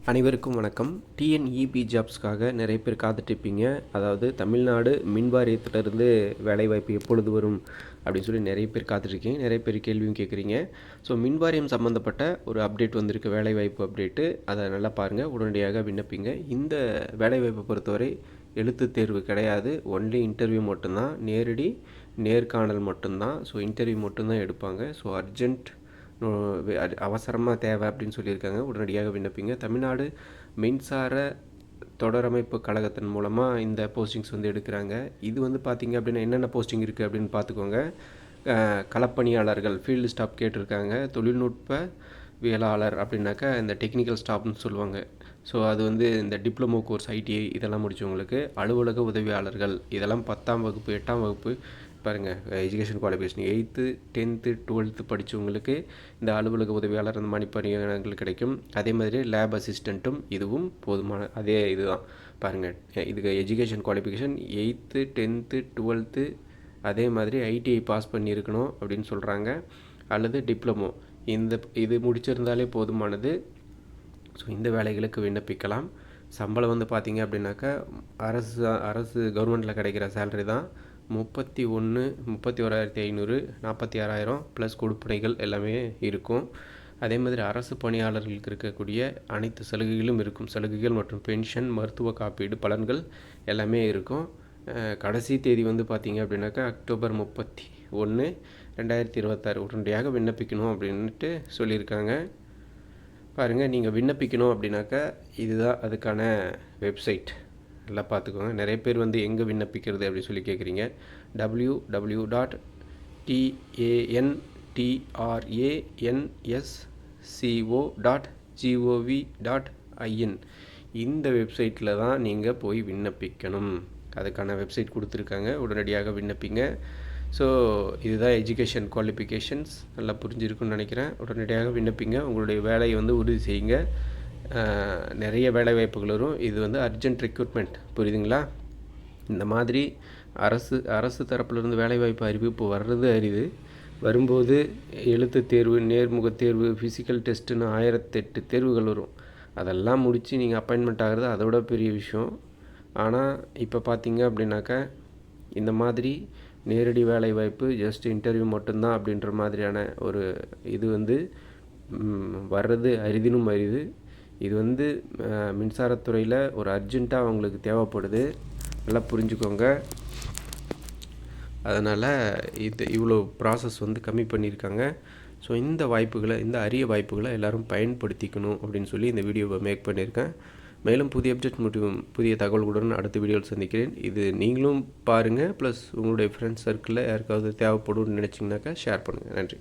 அனைவருக்கும் வணக்கம். டிஎன்இபி ஜாப்ஸ்க்காக நிறைய பேர் காத்துட்ருப்பீங்க. அதாவது தமிழ்நாடு மின் வாரியத்திலிருந்து வேலைவாய்ப்பு எப்பொழுது வரும் அப்படின்னு சொல்லி நிறைய பேர் காத்துட்ருக்கீங்க. நிறைய பேர் கேள்வியும் கேட்குறீங்க. ஸோ மின் வாரியம் சம்மந்தப்பட்ட ஒரு அப்டேட் வந்திருக்கு, வேலைவாய்ப்பு அப்டேட்டு. அதை நல்லா பாருங்கள், உடனடியாக விண்ணப்பிங்க. இந்த வேலைவாய்ப்பை பொறுத்தவரை எழுத்துத் தேர்வு கிடையாது, ஒன்லி இன்டர்வியூ மட்டும்தான், நேர்காணல் மட்டும்தான். ஸோ இன்டர்வியூ மட்டும்தான் எடுப்பாங்க. ஸோ அர்ஜென்ட் அவசரமாக தேவை அப்படின்னு சொல்லியிருக்காங்க. உடனடியாக விண்ணப்பிங்க. தமிழ்நாடு மின்சார தொடரமைப்பு கழகத்தின் மூலமாக இந்த போஸ்டிங்ஸ் வந்து எடுக்கிறாங்க. இது வந்து பார்த்திங்க அப்படின்னா என்னென்ன போஸ்டிங் இருக்குது அப்படின்னு பார்த்துக்கோங்க. களப்பணியாளர்கள் ஃபீல்டு ஸ்டாஃப் கேட்டிருக்காங்க. தொழில்நுட்பவியலாளர் அப்படின்னாக்கா இந்த டெக்னிக்கல் ஸ்டாஃப்னு சொல்லுவாங்க. ஸோ அது வந்து இந்த டிப்ளமோ கோர்ஸ், ஐடிஐ இதெல்லாம் முடித்தவங்களுக்கு. அலுவலக உதவியாளர்கள் இதெல்லாம் 10ஆம் வகுப்பு 8ஆம் வகுப்பு பாருங்கள், education qualification 8th 10th 12th படித்தவங்களுக்கு இந்த அலுவலக உதவியாளர் அந்த மாதிரி பணியிடங்கள் கிடைக்கும். அதே மாதிரி லேப் அசிஸ்டண்ட்டும் இதுவும் போதுமான அதே இதுதான். பாருங்கள், இதுக்கு education qualification 8th 10th 12th அதே மாதிரி ஐடிஐ பாஸ் பண்ணியிருக்கணும் அப்படின்னு சொல்கிறாங்க, அல்லது டிப்ளமோ இது முடிச்சிருந்தாலே போதுமானது. ஸோ இந்த வேலைகளுக்கு விண்ணப்பிக்கலாம். சம்பளம் வந்து பார்த்திங்க அப்படின்னாக்கா அரசு கவர்மெண்ட்டில் கிடைக்கிற சேலரி தான். 31,500 46,000 ப்ளஸ் கொடுப்பனைகள் எல்லாமே இருக்கும். அதே மாதிரி அரசு பணியாளர்களுக்கு இருக்கக்கூடிய அனைத்து சலுகைகளும் இருக்கும். சலுகைகள் மற்றும் பென்ஷன், மருத்துவ காப்பீடு, பலன்கள் எல்லாமே இருக்கும். கடைசி தேதி வந்து பார்த்திங்க அப்படின்னாக்கா அக்டோபர் 31, 2026 உடனடியாக விண்ணப்பிக்கணும் அப்படின்ட்டு சொல்லியிருக்காங்க. பாருங்கள், நீங்கள் விண்ணப்பிக்கணும் அப்படின்னாக்கா இதுதான் அதுக்கான வெப்சைட். நல்லா பார்த்துக்கோங்க. நிறைய பேர் வந்து எங்கே விண்ணப்பிக்கிறது அப்படின்னு சொல்லி கேட்குறீங்க. www.tannSco.gov.in இந்த வெப்சைட்டில் தான் நீங்கள் போய் விண்ணப்பிக்கணும். அதுக்கான வெப்சைட் கொடுத்துருக்காங்க. உடனடியாக விண்ணப்பிங்க. ஸோ இதுதான் எஜுகேஷன் குவாலிஃபிகேஷன்ஸ். நல்லா புரிஞ்சிருக்குன்னு நினைக்கிறேன். உடனடியாக விண்ணப்பிங்க. உங்களுடைய வேலையை வந்து உறுதி செய்யுங்க. நிறைய வேலை வாய்ப்புகள் வரும். இது வந்து அர்ஜென்ட் ரெக்ரூட்மெண்ட், புரியுதுங்களா? இந்த மாதிரி அரசு தரப்புலேருந்து வேலைவாய்ப்பு அறிவிப்பு வர்றது அரிது. வரும்போது எழுத்து தேர்வு, நேர்முக தேர்வு, ஃபிசிக்கல் டெஸ்ட்டுன்னு 1008 தேர்வுகள் வரும். அதெல்லாம் முடித்து நீங்கள் அப்பாயின்மெண்ட் ஆகிறது அதோட பெரிய விஷயம். ஆனால் இப்போ பார்த்தீங்க அப்படின்னாக்கா இந்த மாதிரி நேரடி வேலை வாய்ப்பு ஜஸ்ட் இன்டர்வியூ மட்டும்தான் அப்படின்ற மாதிரியான ஒரு இது வந்து வர்றது அரிதினும் அரிது. இது வந்து மின்சாரத்துறையில் ஒரு அர்ஜெண்ட்டாக அவங்களுக்கு தேவைப்படுது. நல்லா புரிஞ்சுக்கோங்க. அதனால் இவ்வளோ ப்ராசஸ் வந்து கம்மி பண்ணியிருக்காங்க. ஸோ இந்த அரிய வாய்ப்புகளை எல்லோரும் பயன்படுத்திக்கணும் அப்படின்னு சொல்லி இந்த வீடியோவை மேக் பண்ணியிருக்கேன். மேலும் புதிய அப்டேட் மற்றும் புதிய தகவல்களுடன் அடுத்த வீடியோவில் சந்திக்கிறேன். இது நீங்களும் பாருங்கள், ப்ளஸ் உங்களுடைய ஃப்ரெண்ட்ஸ் சர்க்கிளில் யாருக்காவது தேவைப்படும்னு நினச்சிங்கனாக்கா ஷேர் பண்ணுங்கள். நன்றி.